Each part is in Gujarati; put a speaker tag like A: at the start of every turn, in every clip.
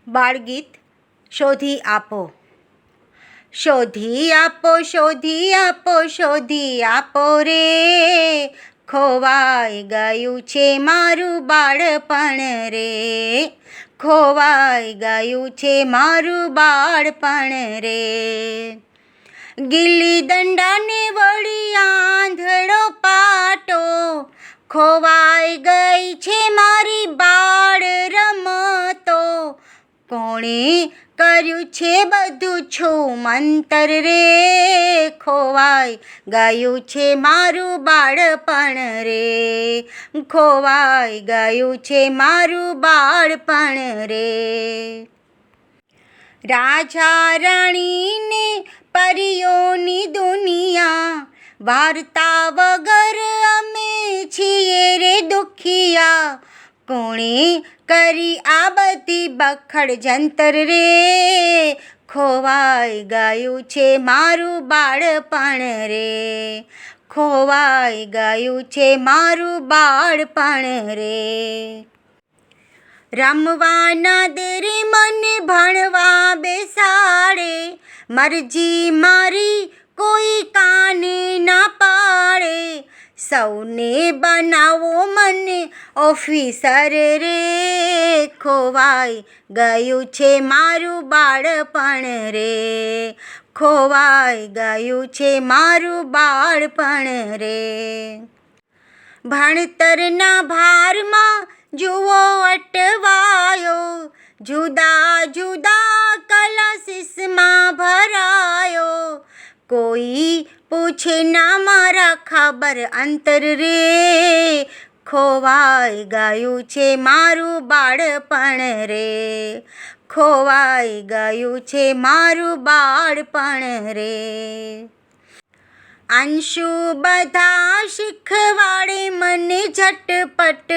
A: બાળગીત શોધી આપો. શોધી આપો, શોધી આપો, શોધી આપો રે, ખોવાઈ ગયું છે મારું બાળપણ રે, ખોવાઈ ગયું છે મારું બાળપણ રે. ગિલ્લી દંડાને વળી આંધળો પાટો, ખોવાઈ ગઈ છે મારી બાળ રમતો, કોણે કર્યું છે બધું છૂમંતર રે, ખોવાઈ ગયું છે મારું બાળપણ રે, ખોવાઈ ગયું છે મારું બાળપણ રે. રાજા રાણીને પરીઓની દુનિયા, વાર્તા વગર અમે છીએ રે દુખિયા, કોણે કરી આ બધી બખડ જંતર રે, ખોવાઈ ગયું છે મારું બાળપણ રે, ખોવાઈ ગયું છે મારું બાળપણ રે. રમવાના દેરે મને ભણવા બેસાડે, મરજી મારી કોઈ કાને ના પાડે, સૌને બનાવો મને ઓફિસર રે, ખોવાઈ ગયું છે મારું બાળપણ રે, ખોવાઈ ગયું છે મારું બાળપણ રે. ભણતરના ભારમાં જુઓ અટવાયો, જુદા જુદા ક્લાસીસમાં ભરાયો, કોઈ પૂછે ના મારા ખબર અંતર રે, ખોવાઈ ગયું છે મારું બાળપણ રે, ખોવાઈ ગયું છે મારું બાળપણ રે. અંશુ બધા શીખવાડે મને ઝટપટ,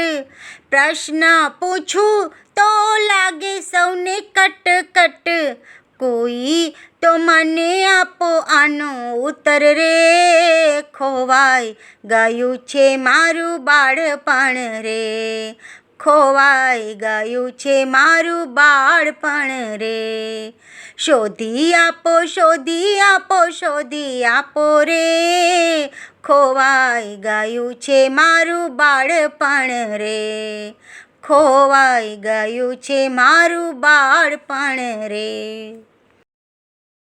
A: પ્રશ્ન પૂછું તો લાગે સૌને કટકટ, કોઈ તો મને આપો આનો ઉત્તર રે, ખોવાઈ ગયું છે મારું બાળપણ રે, ખોવાઈ ગયું છે મારું બાળપણ રે. શોધી આપો, શોધી આપો, શોધી આપો રે, ખોવાઈ ગયું છે મારું બાળપણ રે, ખોવાઈ ગયું છે મારું બાળપણ રે.